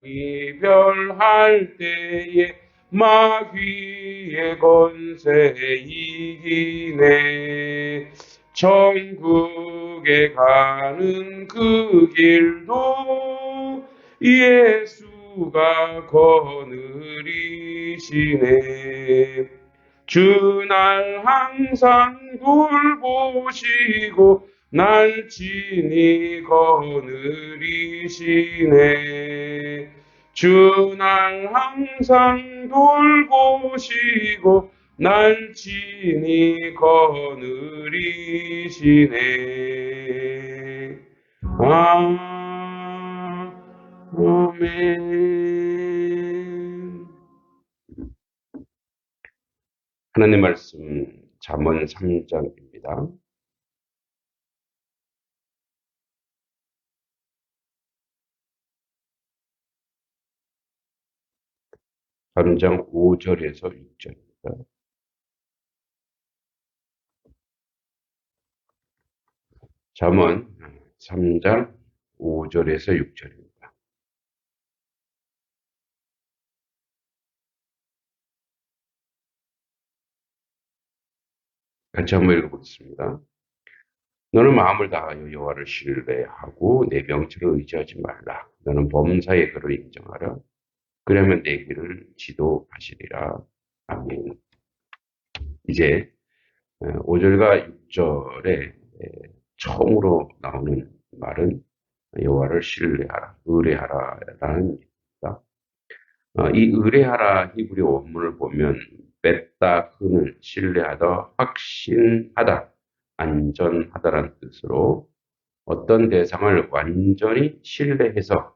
이별할 때에 마귀의 권세 이기네. 천국에 가는 그 길도 예수가 거느리시네. 주 날 항상 돌보시고 날 친히 거느리시네. 주 날 항상 돌보시고 날 친히 거느리시네. 아멘. 하나님 말씀 잠언 3장입니다. 잠언 5절에서 6절입니다. 잠언 3장 5절에서 6절입니다. 같이 한번 읽어보겠습니다. 너는 마음을 다하여 여호와를 신뢰하고 내 명철을 의지하지 말라. 너는 범사의 그를 인정하라. 그러면 내 길을 지도하시리라. 아멘. 이제 5절과 6절에 처음으로 나오는 말은 여호와를 신뢰하라, 의뢰하라라는 얘기입니다. 이 의뢰하라 히브리 원문을 보면 뺐다, 흔을, 신뢰하다, 확신하다, 안전하다라는 뜻으로 어떤 대상을 완전히 신뢰해서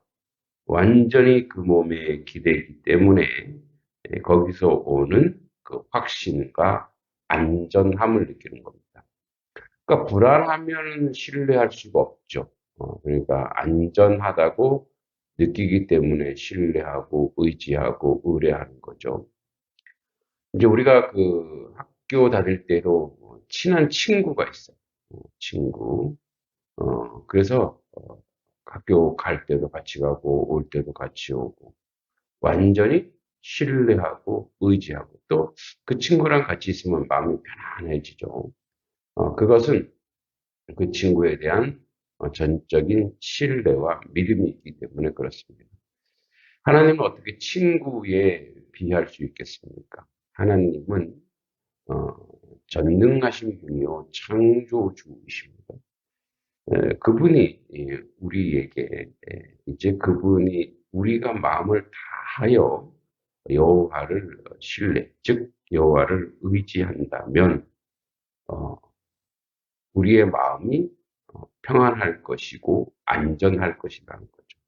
완전히 그 몸에 기대기 때문에 거기서 오는 그 확신과 안전함을 느끼는 겁니다. 그러니까 불안하면 신뢰할 수가 없죠. 그러니까 안전하다고 느끼기 때문에 신뢰하고 의지하고 의뢰하는 거죠. 이제 우리가 그 학교 다닐 때도 친한 친구가 있어요. 친구. 그래서 학교 갈 때도 같이 가고 올 때도 같이 오고 완전히 신뢰하고 의지하고 또 그 친구랑 같이 있으면 마음이 편안해지죠. 그것은 그 친구에 대한 전적인 신뢰와 믿음이 있기 때문에 그렇습니다. 하나님은 어떻게 친구에 비할 수 있겠습니까? 하나님은 어, 전능하신 분이요 창조주이십니다. 그분이 우리에게 이제 그분이 우리가 마음을 다하여 여호와를 신뢰, 즉 여호와를 의지한다면 우리의 마음이 평안할 것이고 안전할 것이라는 거죠.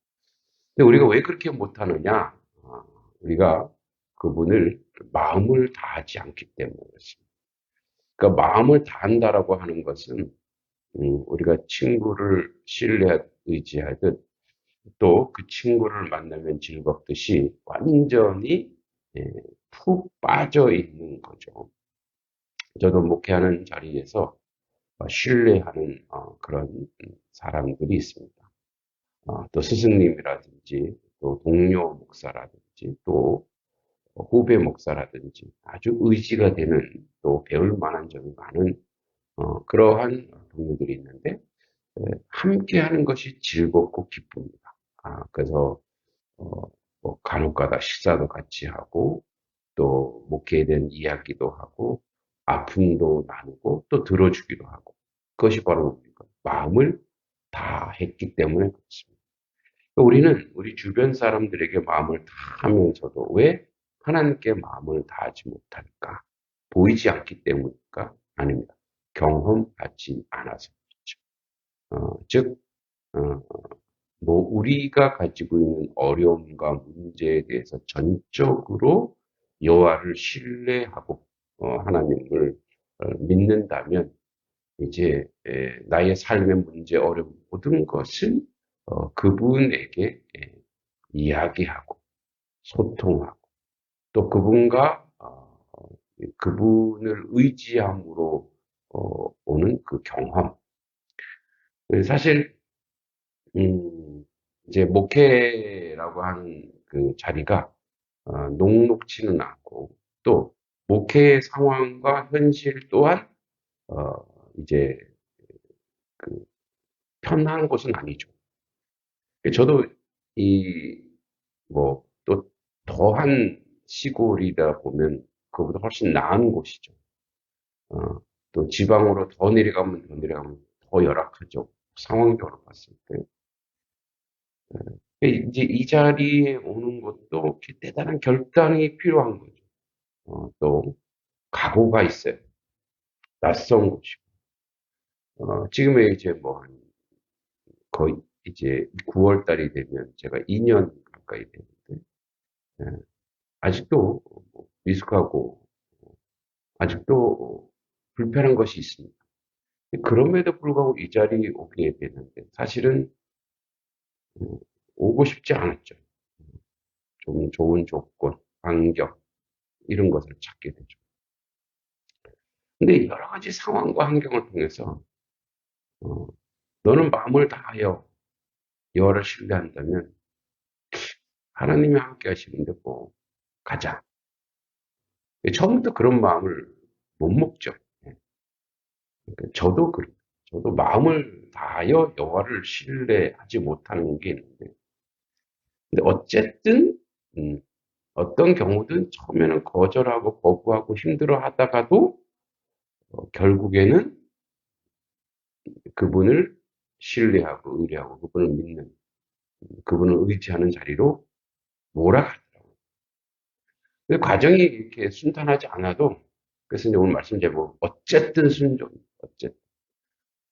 근데 우리가 왜 그렇게 못하느냐? 우리가 그분을 마음을 다하지 않기 때문에 그렇습니다. 그러니까 마음을 다한다라고 하는 것은 우리가 친구를 신뢰하듯 의지하듯 또 그 친구를 만나면 즐겁듯이 완전히 예, 푹 빠져 있는 거죠. 저도 목회하는 자리에서 신뢰하는 그런 사람들이 있습니다. 또 스승님이라든지 또 동료 목사라든지 또 후배 목사라든지 아주 의지가 되는 또 배울 만한 점이 많은 그러한 동료들이 있는데 함께 하는 것이 즐겁고 기쁩니다. 그래서 뭐 간혹가다 식사도 같이 하고 또 목회에 대한 이야기도 하고 아픔도 나누고 또 들어주기도 하고 그것이 바로 우리가 마음을 다 했기 때문에 그렇습니다. 우리는 우리 주변 사람들에게 마음을 다하면서도 왜 하나님께 마음을 다하지 못할까? 보이지 않기 때문일까? 아닙니다. 경험하지 않아서 그렇죠. 즉, 어, 뭐 우리가 가지고 있는 어려움과 문제에 대해서 전적으로 여호와를 신뢰하고 하나님을 믿는다면 이제 나의 삶의 문제, 어려움 모든 것을 그분에게 이야기하고 소통하고 또 그분과 그분을 의지함으로 오는 그 경험. 사실 이제 목회라고 하는 그 자리가 녹록치는 않고 또 목회의 상황과 현실 또한 어, 이제 그 편한 곳은 아니죠. 저도 이 뭐 또 더한 시골이다 보면 그보다 훨씬 나은 곳이죠. 어, 또 지방으로 더 내려가면 더 열악하죠. 상황적으로 봤을 때. 이제 이 자리에 오는 것도 대단한 결단이 필요한 거죠. 또 각오가 있어요. 낯선 곳이고. 지금의 이제 뭐 거의 이제 9월 달이 되면 제가 2년 가까이 되는데 예, 아직도 미숙하고 아직도 불편한 것이 있습니다. 그럼에도 불구하고 이 자리에 오게 되는데 사실은 음, 오고 싶지 않았죠. 좀 좋은 조건, 환경 이런 것을 찾게 되죠. 근데 여러 가지 상황과 환경을 통해서 어, 너는 마음을 다하여 여호와를 신뢰한다면 하나님이 함께 하시는데 뭐 가자. 처음부터 그런 마음을 못 먹죠. 예. 그러니까 저도 그래요. 저도 마음을 다하여 여호와를 신뢰하지 못하는 게 있는데, 근데 어쨌든 어떤 경우든 처음에는 거절하고 거부하고 힘들어하다가도 결국에는 그분을 신뢰하고 의뢰하고 그분을 믿는 그분을 의지하는 자리로 몰아가더라고요. 그 과정이 이렇게 순탄하지 않아도 그래서 이제 오늘 말씀 제목 어쨌든 순종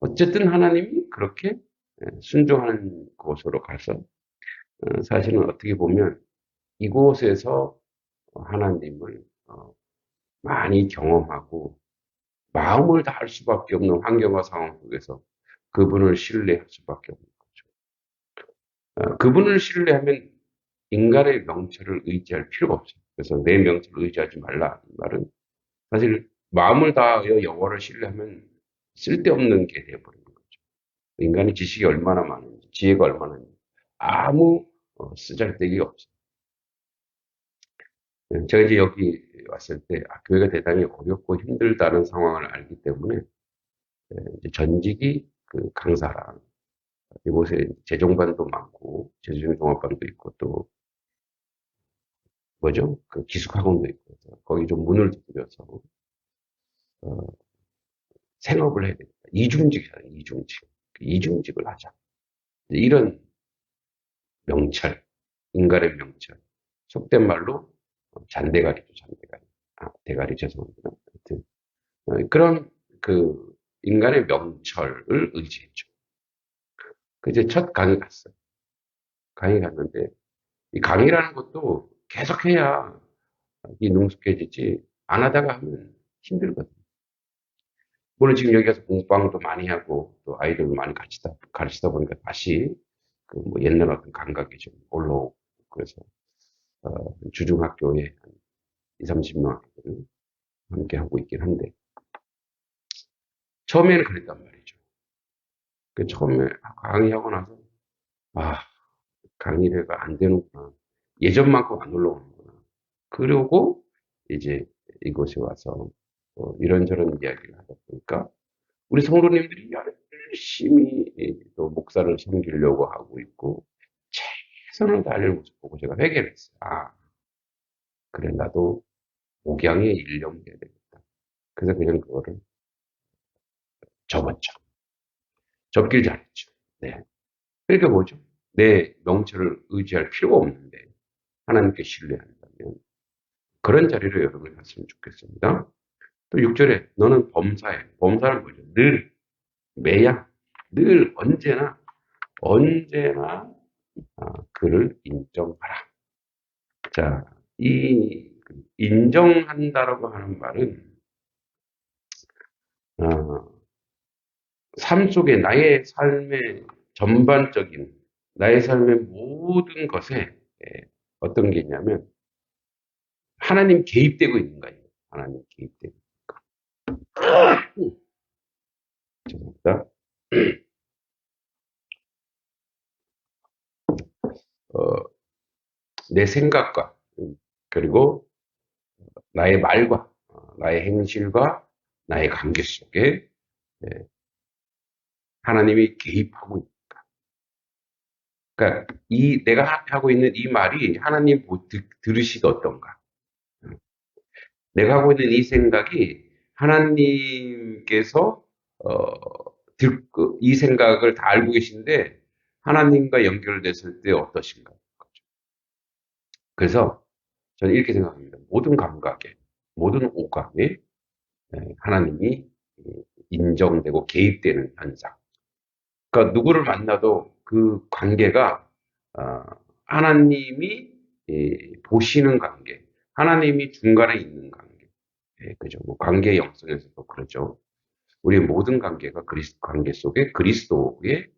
어쨌든 하나님이 그렇게 순종하는 곳으로 가서 사실은 어떻게 보면 이곳에서 하나님을 많이 경험하고 마음을 다할 수밖에 없는 환경과 상황 속에서 그분을 신뢰할 수밖에 없는 거죠. 그분을 신뢰하면 인간의 명철을 의지할 필요가 없어요. 그래서 내 명철을 의지하지 말라. 이 말은 사실 마음을 다하여 여호와를 신뢰하면 쓸데없는 게 되어버리는 거죠. 인간의 지식이 얼마나 많은지, 지혜가 얼마나 있는지 아무 쓰잘데기가 없어요. 제가 이제 여기 왔을 때 교회가 대단히 어렵고 힘들다는 상황을 알기 때문에 이제 전직이 그 강사랑 이곳에 재종반도 많고 재정 종합반도 있고 또 뭐죠? 그 기숙학원도 있고 해서 거기 좀 문을 두드려서 어, 생업을 해야 되겠다. 이중직이잖아요. 이중직. 그 이중직을 하자. 이런 명철, 인간의 명철. 속된 말로 잔대가리죠, 잔대가리. 대가리 죄송합니다. 하여튼 그런 그 인간의 명철을 의지했죠. 그 이제 첫 강의 갔어요. 강의 갔는데 이 강의라는 것도 계속해야 이 능숙해지지 안 하다가 하면 힘들거든요. 물론 지금 여기 가서 공부방도 많이 하고 또 아이들도 많이 가르치다 보니까 다시 그 뭐 옛날 어떤 감각이 좀 올라오고 그래서 어, 주중학교에 한 2, 30명 아이들을 함께 하고 있긴 한데 처음에는 그랬단 말이죠. 그 처음에 강의하고 나서 아 강의가 안 되는구나. 예전만큼 안 올라오는구나. 그리고 이제 이곳에 와서 이런저런 이야기를 하다 보니까 우리 성도님들이 열심히 또 목사를 섬기려고 하고 있고 최선을 다하려는 모습 보고 제가 회개를 했어요. 그래 나도 목양의 일념이 돼야 되겠다. 그래서 그냥 그거를 접었죠. 접길 잘했죠. 네. 그러니까 뭐죠? 내 명철을 의지할 필요가 없는데 하나님께 신뢰한다면 그런 자리로 여러분이 갔으면 좋겠습니다. 또 6절에 너는 범사에 범사는 뭐죠? 늘 매야 늘 언제나 그를 인정하라. 자, 이 인정한다라고 하는 말은 어, 삶 속에 나의 삶의 전반적인 나의 삶의 모든 것에 어떤 게 있냐면 하나님 개입되고 있는 거예요. 하나님 개입되고. 죄송합니다. 어, 내 생각과 그리고 나의 말과 나의 행실과 나의 관계 속에 예, 하나님이 개입하고 있다. 그러니까 이 내가 하고 있는 이 말이 하나님 들으시기 어떤가? 내가 하고 있는 이 생각이 하나님께서 이 생각을 다 알고 계신데 하나님과 연결됐을 때 어떠신가? 그래서 저는 이렇게 생각합니다. 모든 감각에, 모든 오감에 하나님이 인정되고 개입되는 현상. 그러니까 누구를 만나도 그 관계가 어, 하나님이 보시는 관계, 하나님이 중간에 있는 관계, 그죠? 뭐 관계 영성에서도 그러죠. 우리의 모든 관계가 관계 속에 그리스도의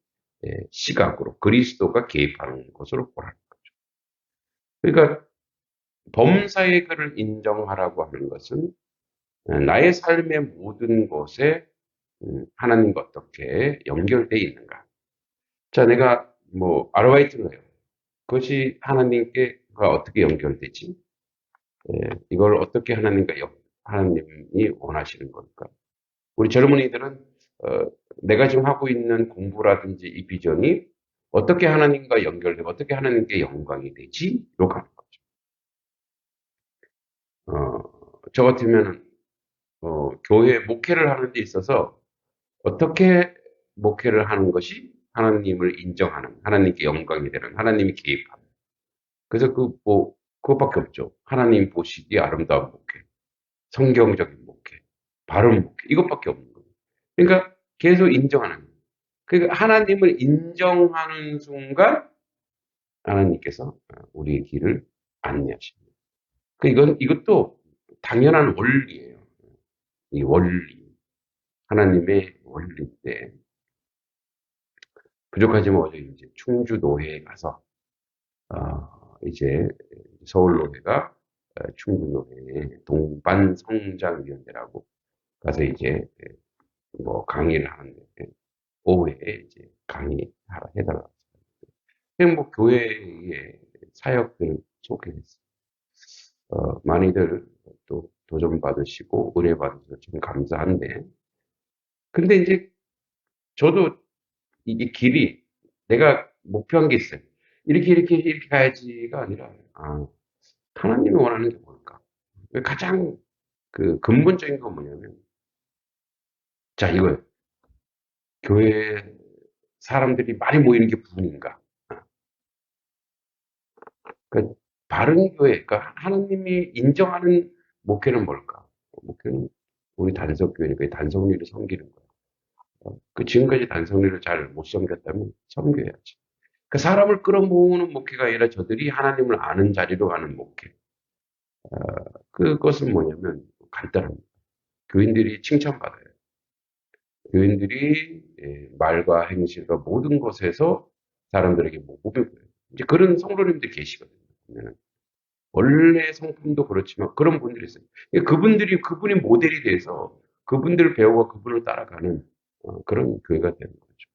시각으로 그리스도가 개입하는 것으로 보라는 거죠. 그러니까 범사의 그를 인정하라고 하는 것은 나의 삶의 모든 것에 하나님과 어떻게 연결되어 있는가. 자, 내가 뭐 아르바이트를 해요. 그것이 하나님께가 어떻게 연결되지? 이걸 어떻게 하나님이 원하시는 걸까? 우리 젊은이들은 어, 내가 지금 하고 있는 공부라든지 이 비전이 어떻게 하나님과 연결되고 어떻게 하나님께 영광이 되지? 로 가는 거죠. 저 같으면 교회 목회를 하는 데 있어서 어떻게 목회를 하는 것이 하나님을 인정하는, 하나님께 영광이 되는, 하나님이 개입하는. 그래서 그것밖에 없죠. 하나님 보시기에 아름다운 목회, 성경적인 목회, 바른 목회, 이것밖에 없는 거예요. 그러니까 계속 인정하는 거예요. 그러니까 하나님을 인정하는 순간 하나님께서 우리의 길을 안내하십니다. 이것도 당연한 원리예요. 이 원리. 하나님의 원리인데, 부족하지만 어제 이제 충주노회에 가서, 이제 서울노회가 충주노회 동반성장위원회라고 가서 이제 뭐 강의를 하는데, 오후에 이제 강의하라 해달라고. 뭐 교회의 사역들을 소개했어요. 많이들 또 도전 받으시고 은혜 받으셔서 참 감사한데, 근데 이제 저도 이게 길이 내가 목표한 게 있어요. 이렇게 가야지가 아니라 하나님이 원하는 게 뭘까? 가장 그 근본적인 건 뭐냐면, 자, 이거예요. 교회 사람들이 많이 모이는 게 부흥인가? 그러니까 바른 교회, 그러니까 하나님이 인정하는 목회는 뭘까? 목회는 우리 단석교회니까 단석리를 섬기는 거야. 그 지금까지 단석리를 잘 못 섬겼다면 섬겨야지. 그 사람을 끌어모으는 목회가 아니라 저들이 하나님을 아는 자리로 가는 목회. 그것은 뭐냐면 간단합니다. 교인들이 칭찬받아요. 교인들이 말과 행실과 모든 것에서 사람들에게 모범이 보여요. 이제 그런 성도님들이 계시거든요. 보면은. 원래 성품도 그렇지만 그런 분들이 있어요. 그분이 모델이 돼서 그분들을 배우고 그분을 따라가는 그런 교회가 되는 거죠.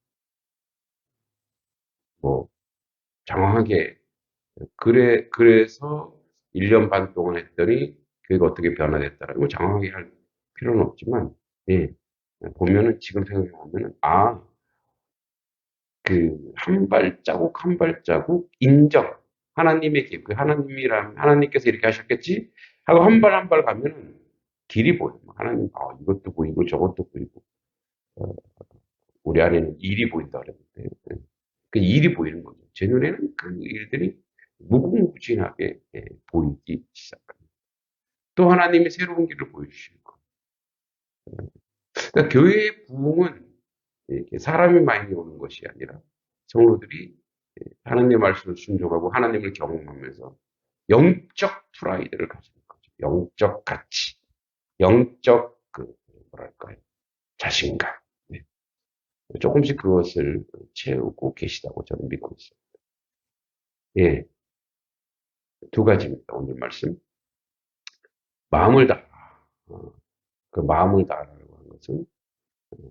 뭐 장황하게 그래서 1년 반 동안 했더니 교회가 어떻게 변화됐다라고 장황하게 할 필요는 없지만, 예, 보면은 지금 생각해 보면은 그 한 발자국 한 발자국 인정. 하나님의 길, 그 하나님께서 이렇게 하셨겠지? 하고 한 발 한 발 가면은 길이 보여. 하나님, 이것도 보이고 저것도 보이고, 어, 우리 안에는 일이 보인다 그랬는데, 그 일이 보이는 거죠. 제 눈에는 그 일들이 무궁무진하게 보이기 시작합니다. 또 하나님이 새로운 길을 보여주시는 거. 그러니까 교회의 부흥은 이렇게 사람이 많이 오는 것이 아니라 성도들이 하나님의 말씀을 순종하고 하나님을 경험하면서 영적 프라이드를 가지는 거죠. 영적 가치, 영적 뭐랄까요, 자신감. 네. 조금씩 그것을 채우고 계시다고 저는 믿고 있습니다. 예, 두 가지입니다. 오늘 말씀. 마음을 다. 그 마음을 다하라고 하는 것은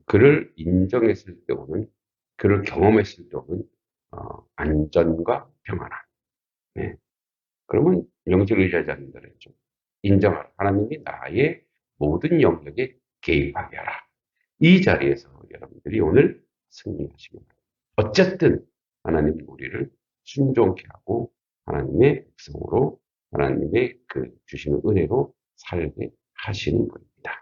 그를 인정했을 때 오는, 그를 경험했을 때 오는 안전과 평안함. 네. 그러면 영적을 의지하지 않는 자는 좀 인정하라. 하나님이 나의 모든 영역에 개입하게 하라. 이 자리에서 여러분들이 오늘 승리하시기 바랍니다. 어쨌든 하나님은 우리를 순종케 하고 하나님의 백성으로 하나님의 그 주시는 은혜로 살게 하시는 분입니다.